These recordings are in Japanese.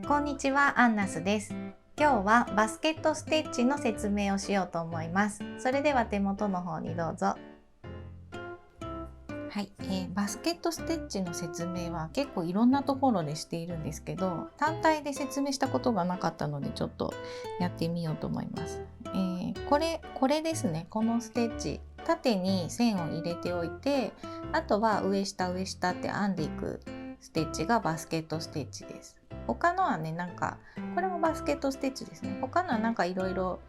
こんにちは、アンナスです。今日はバスケットステッチの説明をしようと思います。それでは手元の方にどうぞ。はい、バスケットステッチの説明は結構いろんなところでしているんですけど、単体で説明したことがなかったのでちょっとやってみようと思います。これですね。このステッチ、縦に線を入れておいて、あとは上下って編んでいくステッチがバスケットステッチです。他のはね、これもバスケットステッチですね。他のはいろいろ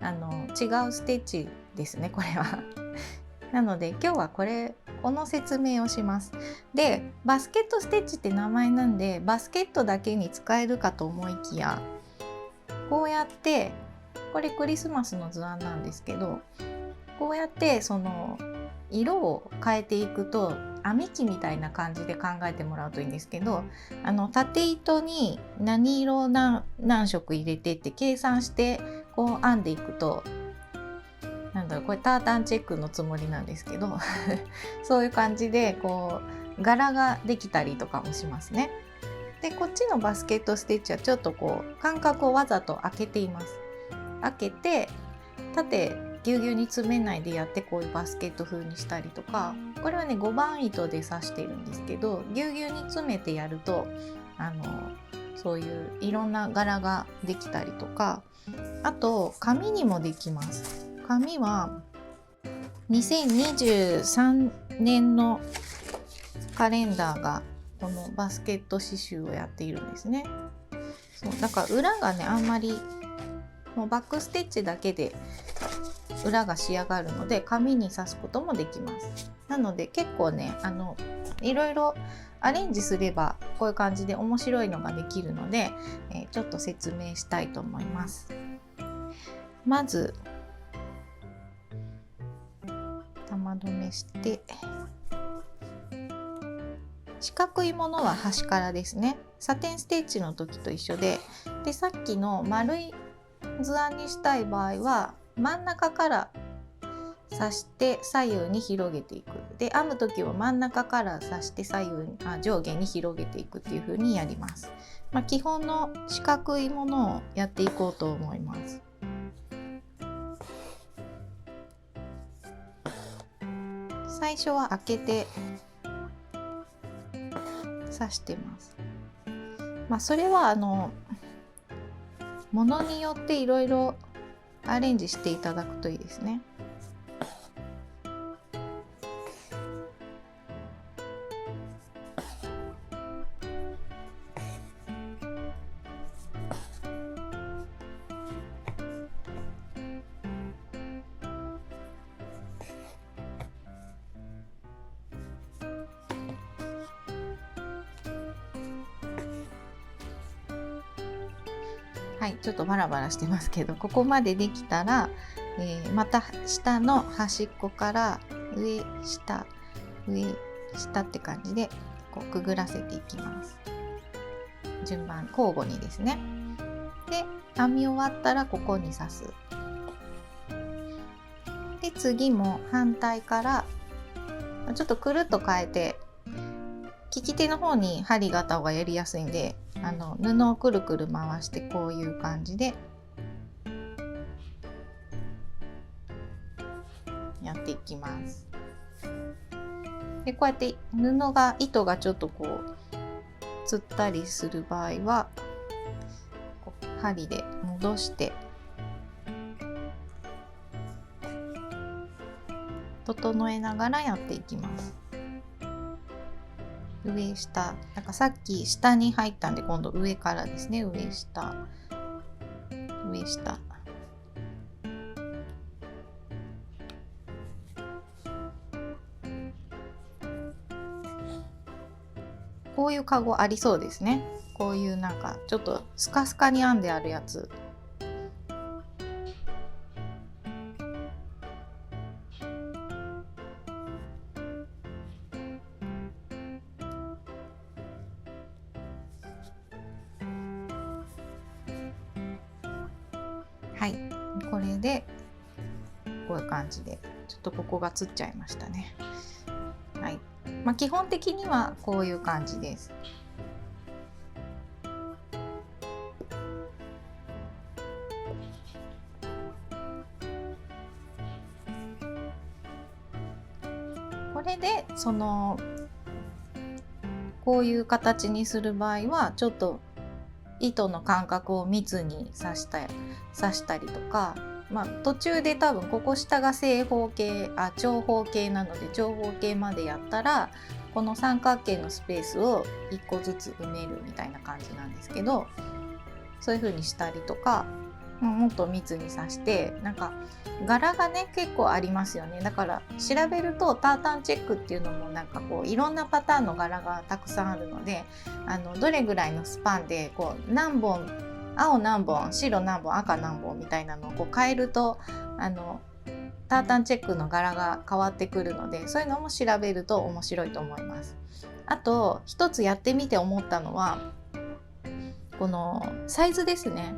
違うステッチですね、これは。なので今日はこの説明をします。で、バスケットステッチって名前なんでバスケットだけに使えるかと思いきや、こうやってこれクリスマスの図案なんですけど、こうやってその色を変えていくと編み機みたいな感じで考えてもらうといいんですけど、縦糸に何色何色入れてって計算してこう編んでいくと、これタータンチェックのつもりなんですけどそういう感じでこう柄ができたりとかもしますね。で、こっちのバスケットステッチはちょっとこう間隔をわざと開けています。開けて縦ぎゅうぎゅうに詰めないでやって、こういうバスケット風にしたりとか、これはね5番糸で刺しているんですけど、ぎゅうぎゅうに詰めてやるとそういういろんな柄ができたりとか、あと紙にもできます。紙は2023年のカレンダーがこのバスケット刺繍をやっているんですね。そうだから裏がね、あんまりもうバックステッチだけで裏が仕上がるので紙に刺すこともできます。なので結構ね、いろいろアレンジすればこういう感じで面白いのができるので、ちょっと説明したいと思います。まず玉留めして、四角いものは端からですね。サテンステッチの時と一緒で、さっきの丸い図案にしたい場合は真ん中から刺して左右に広げていく。で、編む時は真ん中から刺して上下に広げていくっていう風にやります。基本の四角いものをやっていこうと思います。最初は開けて刺してます。それはものによっていろいろアレンジしていただくといいですね。はい、ちょっとバラバラしてますけど、ここまでできたら、また下の端っこから上下って感じでこうくぐらせていきます。順番交互にですね。で、編み終わったらここに刺す。で、次も反対からちょっとくるっと変えて、利き手の方に針があった方がやりやすいんで、布をくるくる回してこういう感じでやっていきます。で、こうやって糸がちょっとこうつったりする場合は針で戻して整えながらやっていきます。上下、さっき下に入ったんで今度上からですね。上下こういうカゴありそうですね。こういうちょっとスカスカに編んであるやつ。はい、これでこういう感じでちょっとここがつっちゃいましたね。はい、基本的にはこういう感じです。これでこういう形にする場合はちょっと糸の間隔を密に刺したりとか、途中で多分ここ下が長方形なので長方形までやったらこの三角形のスペースを1個ずつ埋めるみたいな感じなんですけど、そういう風にしたりとか、もっと密に刺して、なんか柄がね結構ありますよね。だから調べるとタータンチェックっていうのもなんかこういろんなパターンの柄がたくさんあるので、どれぐらいのスパンでこう何本青何本白何本赤何本みたいなのをこう変えるとタータンチェックの柄が変わってくるので、そういうのも調べると面白いと思います。あと一つやってみて思ったのはこのサイズですね。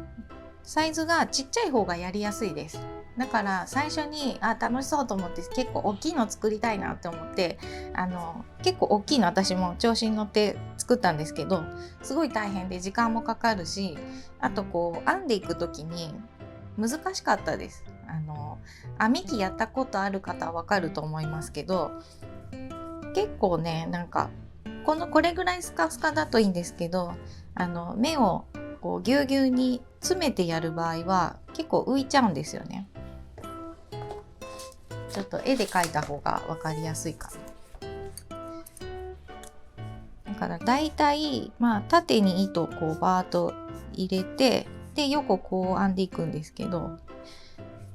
サイズがちっちゃい方がやりやすいです。だから最初に楽しそうと思って結構大きいの作りたいなって思って結構大きいの私も調子に乗って作ったんですけど、すごい大変で時間もかかるし、あとこう編んでいく時に難しかったです。編み機やったことある方はわかると思いますけど、結構ねなんかこれぐらいスカスカだといいんですけど、目をこうぎゅうぎゅうに詰めてやる場合は結構浮いちゃうんですよね。ちょっと絵で描いた方が分かりやすいかな。だからだいたい縦に糸をこうバーッと入れて、で横こう編んでいくんですけど、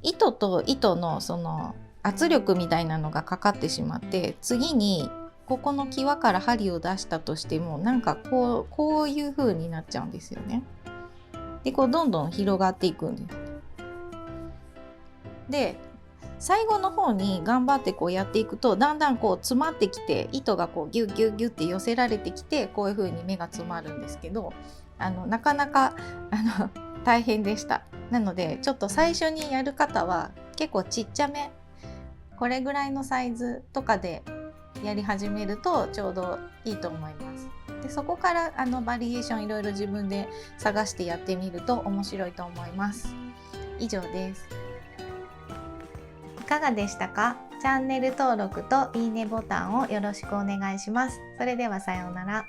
糸と糸のその圧力みたいなのがかかってしまって、次にここの際から針を出したとしてもなんかこういう風になっちゃうんですよね。でこうどんどん広がっていくんです。で最後の方に頑張ってこうやっていくとだんだんこう詰まってきて、糸がこうギュッギュッギュッって寄せられてきて、こういう風に目が詰まるんですけど、なかなか大変でした。なのでちょっと最初にやる方は結構ちっちゃめ、これぐらいのサイズとかでやり始めるとちょうどいいと思います。でそこからバリエーションいろいろ自分で探してやってみると面白いと思います。以上です。いかがでしたか？チャンネル登録といいねボタンをよろしくお願いします。それではさようなら。